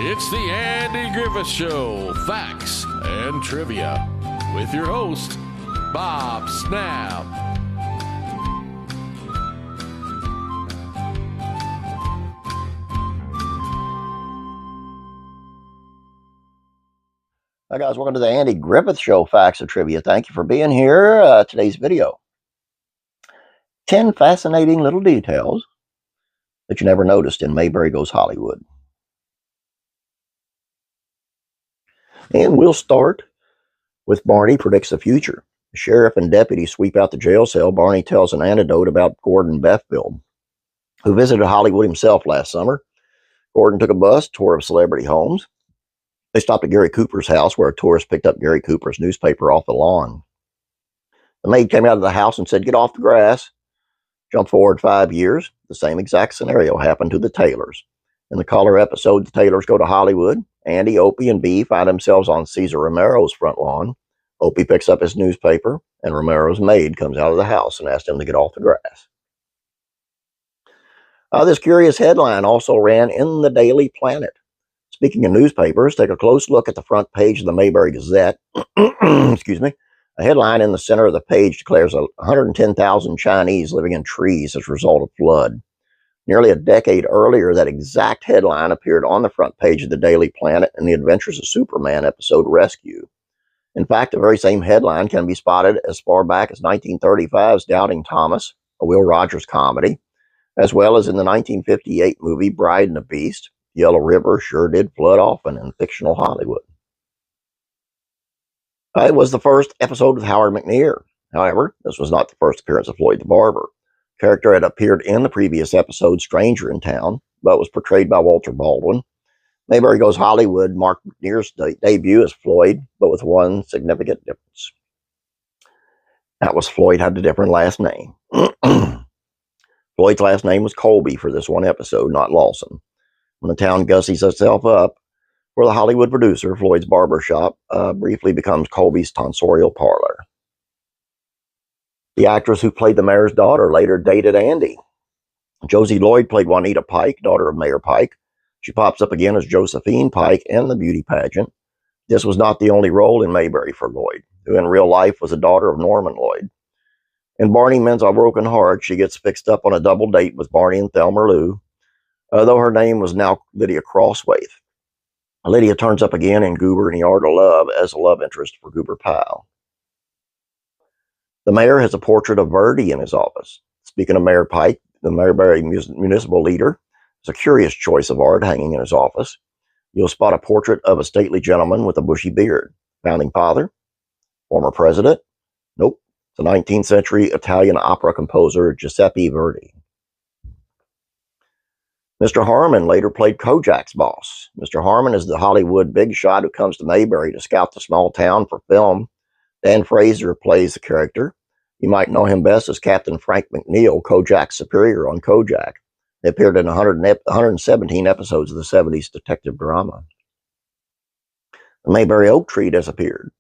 It's the Andy Griffith Show, Facts and Trivia, with your host, Bob Snap. Hi guys, welcome to the Andy Griffith Show, Facts and Trivia. Thank you for being here. Today's video. 10 fascinating little details that you never noticed in Mayberry Goes Hollywood. And we'll start with Barney predicts the future. The sheriff and deputy sweep out the jail cell. Barney tells an anecdote about Gordon Bethfield, who visited Hollywood himself last summer. Gordon took a bus, tour of celebrity homes. They stopped at Gary Cooper's house, where a tourist picked up Gary Cooper's newspaper off the lawn. The maid came out of the house and said, "Get off the grass." Jump forward 5 years. The same exact scenario happened to the Taylors. In the Color episode, the Taylors go to Hollywood. Andy, Opie, and Bee find themselves on Cesar Romero's front lawn. Opie picks up his newspaper, and Romero's maid comes out of the house and asks him to get off the grass. This curious headline also ran in the Daily Planet. Speaking of newspapers, take a close look at the front page of the Mayberry Gazette. Excuse me. A headline in the center of the page declares 110,000 Chinese living in trees as a result of flood. Nearly a decade earlier, that exact headline appeared on the front page of the Daily Planet in the Adventures of Superman episode Rescue. In fact, the very same headline can be spotted as far back as 1935's Doubting Thomas, a Will Rogers comedy, as well as in the 1958 movie Bride and the Beast. Yellow River sure did flood often in fictional Hollywood. It was the first episode with Howard McNear. However, this was not the first appearance of Floyd the Barber. The character had appeared in the previous episode, Stranger in Town, but was portrayed by Walter Baldwin. Mayberry Goes Hollywood marked McNear's debut as Floyd, but with one significant difference. That was Floyd had a different last name. Floyd's last name was Colby for this one episode, not Lawson. When the town gussies itself up for the Hollywood producer, Floyd's barber shop briefly becomes Colby's tonsorial parlor. The actress who played the mayor's daughter later dated Andy. Josie Lloyd played Juanita Pike, daughter of Mayor Pike. She pops up again as Josephine Pike in the beauty pageant. This was not the only role in Mayberry for Lloyd, who in real life was a daughter of Norman Lloyd. In Barney Mends a Broken Heart, she gets fixed up on a double date with Barney and Thelma Lou, though her name was now Lydia Crosswaith. Lydia turns up again in Goober and the Art of Love as a love interest for Goober Powell. The mayor has a portrait of Verdi in his office. Speaking of Mayor Pike, the Mayberry municipal leader, is a curious choice of art hanging in his office. You'll spot a portrait of a stately gentleman with a bushy beard. Founding father? Former president? Nope. It's a 19th century Italian opera composer, Giuseppe Verdi. Mr. Harmon later played Kojak's boss. Mr. Harmon is the Hollywood big shot who comes to Mayberry to scout the small town for film. Dan Fraser plays the character. You might know him best as Captain Frank McNeil, Kojak's superior on Kojak. They appeared in 117 episodes of the 70s detective drama. The Mayberry oak tree disappeared.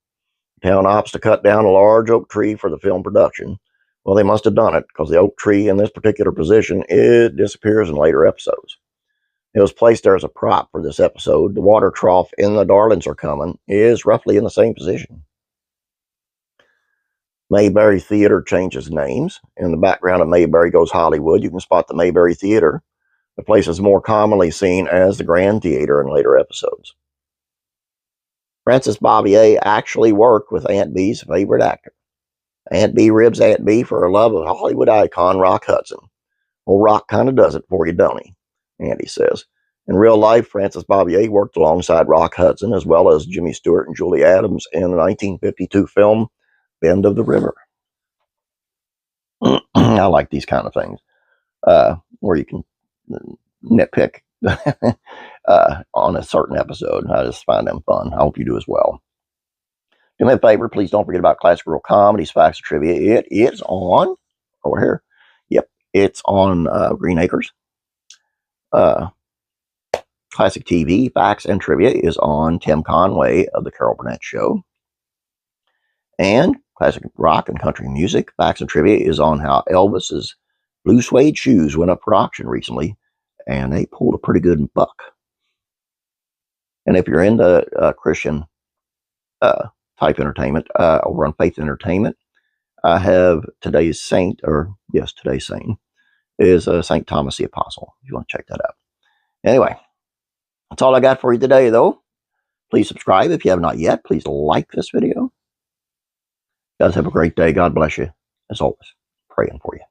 The town opts to cut down a large oak tree for the film production. Well, they must have done it, because the oak tree in this particular position, it disappears in later episodes. It was placed there as a prop for this episode. The water trough in The Darlings Are Coming is roughly in the same position. Mayberry Theater changes names. In the background of Mayberry Goes Hollywood, you can spot the Mayberry Theater. The place is more commonly seen as the Grand Theater in later episodes. Frances Bobbier actually worked with Aunt Bee's favorite actor. Aunt Bee ribs Aunt Bee for her love of Hollywood icon Rock Hudson. Well, Rock kind of does it for you, don't he? Andy says. In real life, Frances Bobbier worked alongside Rock Hudson as well as Jimmy Stewart and Julie Adams in the 1952 film Bend of the River. I like these kind of things where you can nitpick on a certain episode. I just find them fun. I hope you do as well. Do me a favor, please don't forget about Classic Real Comedies, Facts and Trivia. It is on, over here. Yep, it's on Green Acres. Classic TV, Facts and Trivia is on Tim Conway of The Carol Burnett Show. And Classic Rock and Country Music, Facts and Trivia is on how Elvis's blue suede shoes went up for auction recently, and they pulled a pretty good buck. And if you're into Christian type entertainment, over on Faith Entertainment, I have today's saint, or yes, today's saint is St. Thomas the Apostle, if you want to check that out. Anyway, that's all I got for you today, though. Please subscribe if you have not yet. Please like this video. You guys have a great day. God bless you. As always, praying for you.